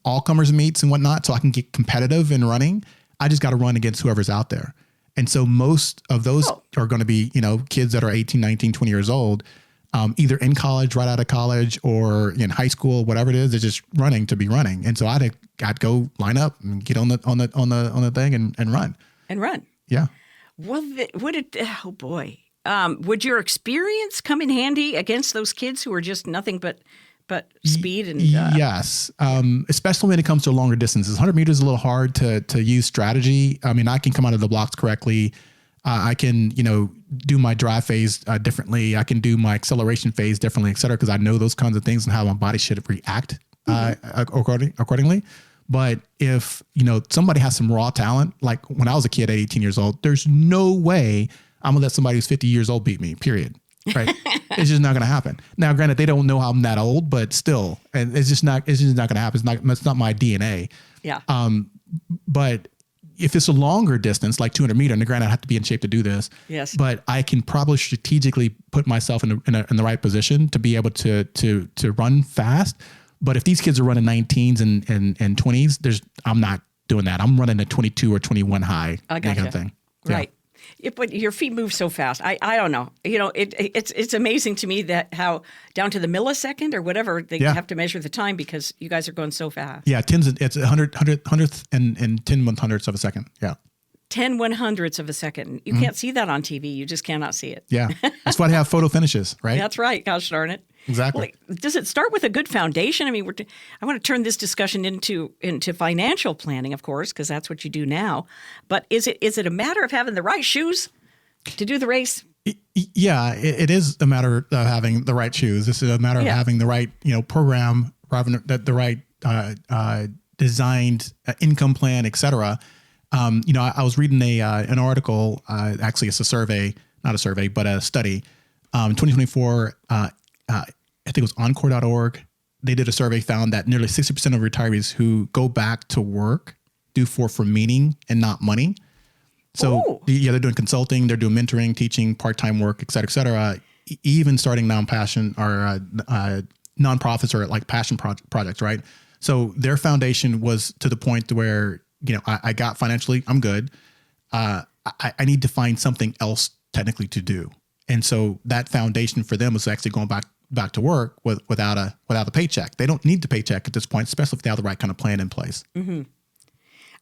all comers meets and whatnot, so I can get competitive in running, I just got to run against whoever's out there. And so most of those are going to be, kids that are 18, 19, 20 years old. either in college, right out of college, or in high school, whatever it is. They're just running to be running. And so I'd go line up and get on the thing and run. And run. Yeah. Well, oh boy. Would your experience come in handy against those kids who are just nothing but speed and yes, especially when it comes to longer distances. 100 meters is a little hard to use strategy. I mean, I can come out of the blocks correctly. I can, do my drive phase differently. I can do my acceleration phase differently, et cetera, because I know those kinds of things and how my body should react accordingly. But if, somebody has some raw talent, like when I was a kid at 18 years old, there's no way I'm gonna let somebody who's 50 years old beat me, period. Right. It's just not going to happen. Now, granted, they don't know I'm that old, but still, and it's just not going to happen. It's not my DNA. Yeah. But if it's a longer distance, like 200 meters, and granted, I have to be in shape to do this. Yes. But I can probably strategically put myself in the right position to be able to run fast. But if these kids are running 19s and 20s, I'm not doing that. I'm running a 22 or 21 high. I gotcha. Kind of thing. Yeah. Right. But your feet move so fast. I don't know. It's amazing to me that how down to the millisecond or whatever they have to measure the time because you guys are going so fast. Yeah, it's 100th and 10 100ths of a second. Yeah. 10 100ths of a second. You can't see that on TV. You just cannot see it. Yeah. That's why they have photo finishes, right? That's right. Gosh darn it. Exactly. Well, does it start with a good foundation? I mean, I want to turn this discussion into financial planning, of course, because that's what you do now. But is it a matter of having the right shoes to do the race? Yeah, it is a matter of having the right shoes. This is a matter of having the right, program, the right designed income plan, et cetera. I was reading an article. Actually, it's a survey, not a survey, but a study. In 2024. I think it was encore.org. They did a survey, found that nearly 60% of retirees who go back to work do for meaning and not money. So they're doing consulting, they're doing mentoring, teaching, part-time work, et cetera, even starting non-passion or nonprofits or like passion projects, right? So their foundation was to the point where, I got financially, I'm good. I need to find something else technically to do. And so that foundation for them was actually going back to work without a paycheck. They don't need the paycheck at this point, especially if they have the right kind of plan in place. Mm-hmm.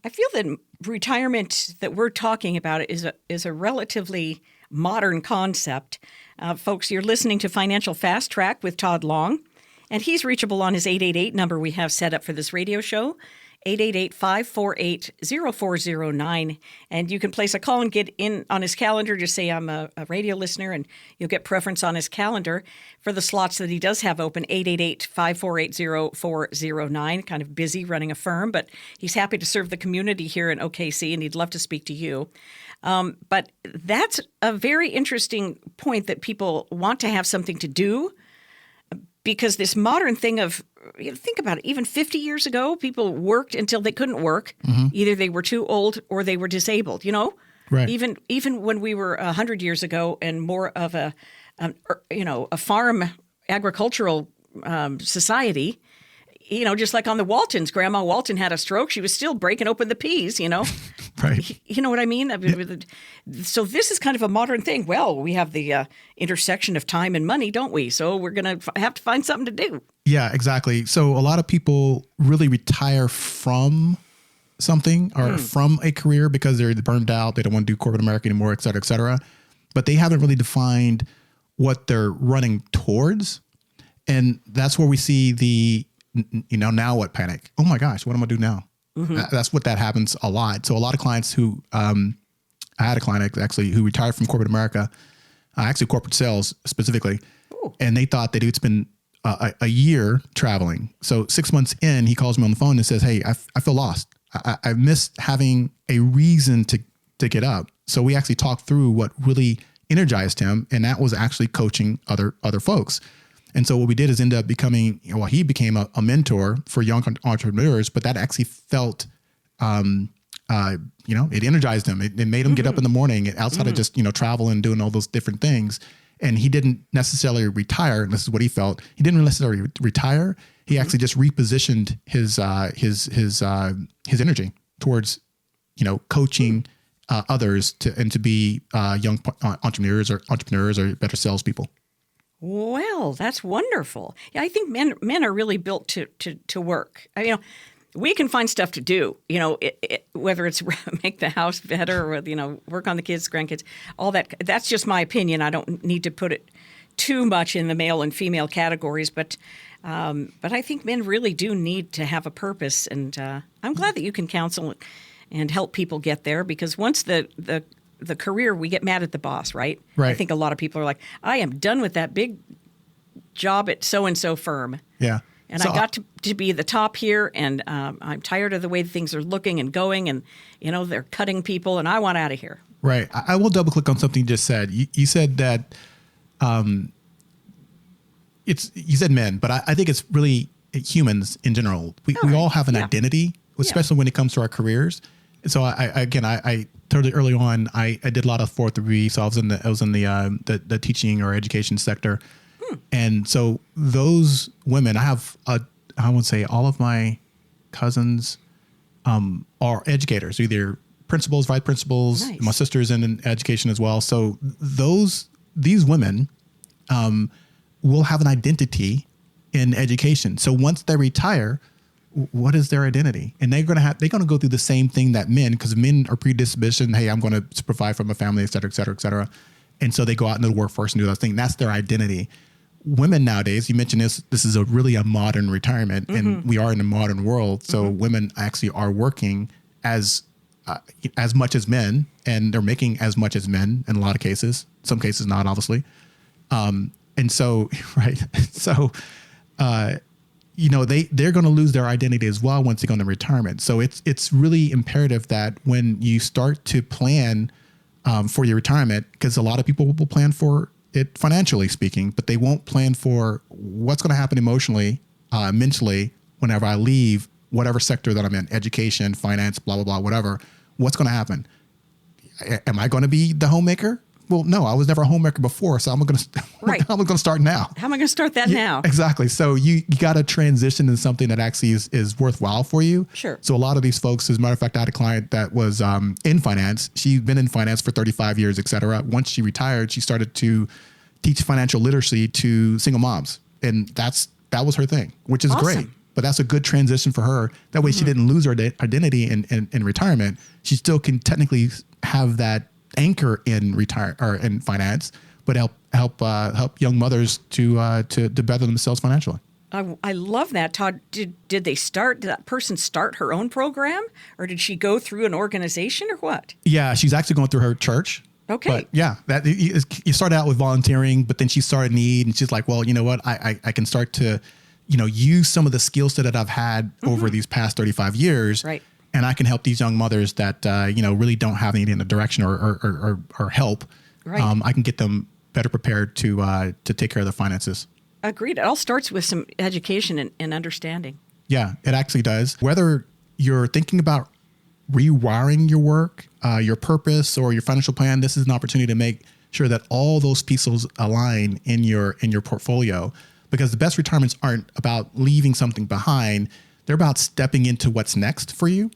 I feel that retirement that we're talking about is a relatively modern concept. Folks, you're listening to Financial Fast Track with Tod Long, and he's reachable on his 888 number we have set up for this radio show, 888-548-0409. And you can place a call and get in on his calendar. Just say I'm a radio listener, and you'll get preference on his calendar for the slots that he does have open, 888-548-0409. Kind of busy running a firm, but he's happy to serve the community here in OKC, and he'd love to speak to you. But that's a very interesting point that people want to have something to do, because this modern thing of, think about it, even 50 years ago, people worked until they couldn't work. Mm-hmm. Either they were too old or they were disabled, Right. Even when we were 100 years ago and more of a farm agricultural society, just like on the Waltons, Grandma Walton had a stroke. She was still breaking open the peas, Right. You know what I mean? So this is kind of a modern thing. Well, we have the intersection of time and money, don't we? So we're going to have to find something to do. Yeah, exactly. So a lot of people really retire from something or from a career because they're burned out. They don't want to do corporate America anymore, et cetera, et cetera. But they haven't really defined what they're running towards. And that's where we see the, now what panic? Oh my gosh, what am I going to do now? Mm-hmm. That's what that happens a lot. So a lot of clients who, I had a client actually who retired from corporate America, actually corporate sales specifically. Ooh. And they thought that he'd spend a year traveling. So 6 months in, he calls me on the phone and says, hey, I feel lost. I missed having a reason to get up. So we actually talked through what really energized him. And that was actually coaching other folks. And so what we did is end up becoming, he became a mentor for young entrepreneurs, but that actually felt, it energized him. It made him get up in the morning outside of just, travel and doing all those different things. And he didn't necessarily retire. And this is what he felt. He didn't necessarily retire. He actually just repositioned his energy towards, coaching others to be young entrepreneurs or better salespeople. Well, that's wonderful. Yeah, I think men are really built to work. We can find stuff to do, whether it's make the house better or, work on the kids, grandkids, all that. That's just my opinion. I don't need to put it too much in the male and female categories, but I think men really do need to have a purpose. And I'm glad that you can counsel and help people get there, because once the career, we get mad at the boss, right? Right. I think a lot of people are like, I am done with that big job at so-and-so firm. Yeah. And I got to be the top here, and I'm tired of the way things are looking and going, and, they're cutting people, and I want out of here. Right. I will double click on something you just said. You said that you said men, but I think it's really humans in general. We all have an identity, especially when it comes to our careers. And so I told you early on, I did a lot of 4-3, so I was in the teaching or education sector. And so those women, I would say all of my cousins are educators, either principals, vice principals. Nice. My sister's in education as well. So these women will have an identity in education. So once they retire, what is their identity? And they're going to go through the same thing that men, because men are predispositioned. Hey, I'm going to provide for my family, et cetera, et cetera, et cetera. And so they go out into the workforce and do that thing. That's their identity. Women nowadays, you mentioned this is really a modern retirement, and we are in a modern world. So women actually are working as much as men, and they're making as much as men in a lot of cases. Some cases not, obviously. And so, right. So, they're going to lose their identity as well once they go into retirement. So it's really imperative that when you start to plan for your retirement, because a lot of people will plan for it financially speaking, but they won't plan for what's going to happen emotionally, mentally, whenever I leave whatever sector that I'm in, education, finance, blah, blah, blah, whatever. What's going to happen? Am I going to be the homemaker? Well, no, I was never a homemaker before, so I'm going to start now. How am I going to start that now? Exactly. So you got to transition into something that actually is worthwhile for you. Sure. So a lot of these folks, as a matter of fact, I had a client that was in finance. She'd been in finance for 35 years, et cetera. Once she retired, she started to teach financial literacy to single moms. And that was her thing, which is great. But that's a good transition for her. That way she didn't lose her identity in retirement. She still can technically have that anchor in in finance, but help young mothers to better themselves financially. I love that, Todd. Did that person start her own program, or did she go through an organization, or what? Yeah, she's actually going through her church. Okay. But yeah, that you started out with volunteering, but then she saw a need, and she's like, well, you know what, I can start to, use some of the skill set that I've had over these past 35 years. Right. And I can help these young mothers that, really don't have any in the direction or help. Right. I can get them better prepared to take care of their finances. Agreed. It all starts with some education and understanding. Yeah, it actually does. Whether you're thinking about rewiring your work, your purpose, or your financial plan, this is an opportunity to make sure that all those pieces align in your portfolio, because the best retirements aren't about leaving something behind. They're about stepping into what's next for you.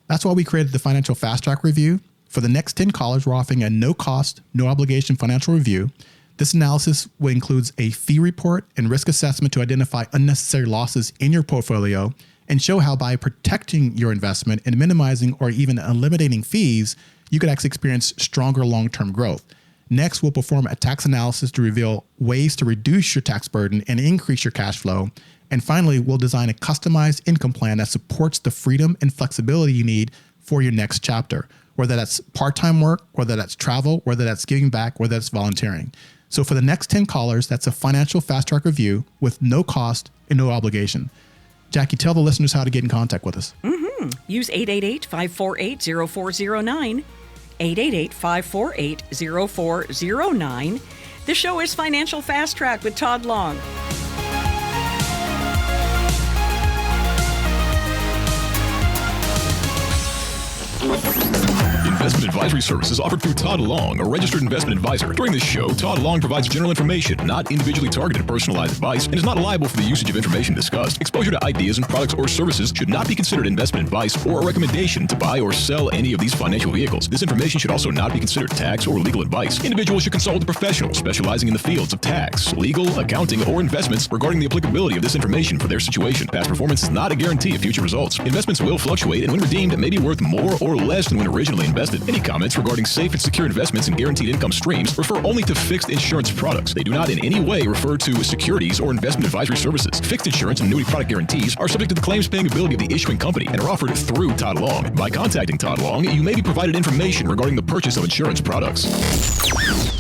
That's why we created the Financial Fast Track Review. For the next 10 callers, we're offering a no-cost, no-obligation financial review. This analysis includes a fee report and risk assessment to identify unnecessary losses in your portfolio and show how by protecting your investment and minimizing or even eliminating fees, you could actually experience stronger long-term growth. Next, we'll perform a tax analysis to reveal ways to reduce your tax burden and increase your cash flow. And finally, we'll design a customized income plan that supports the freedom and flexibility you need for your next chapter, whether that's part-time work, whether that's travel, whether that's giving back, whether that's volunteering. So for the next 10 callers, that's a financial fast track review with no cost and no obligation. Jackie, tell the listeners how to get in contact with us. Use 888-548-0409, 888-548-0409. The show is Financial Fast Track with Tod Long. investment advisory services offered through Tod Long, a registered investment advisor. During this show, Tod Long provides general information, not individually targeted personalized advice, and is not liable for the usage of information discussed. Exposure to ideas and products or services should not be considered investment advice or a recommendation to buy or sell any of these financial vehicles. This information should also not be considered tax or legal advice. Individuals should consult with a professional specializing in the fields of tax, legal, accounting, or investments regarding the applicability of this information for their situation. Past performance is not a guarantee of future results. Investments will fluctuate, and when redeemed, may be worth more or less than when originally invested. Any comments regarding safe and secure investments and guaranteed income streams refer only to fixed insurance products. They do not in any way refer to securities or investment advisory services. Fixed insurance and annuity product guarantees are subject to the claims paying ability of the issuing company and are offered through Tod Long. By contacting Tod Long, you may be provided information regarding the purchase of insurance products.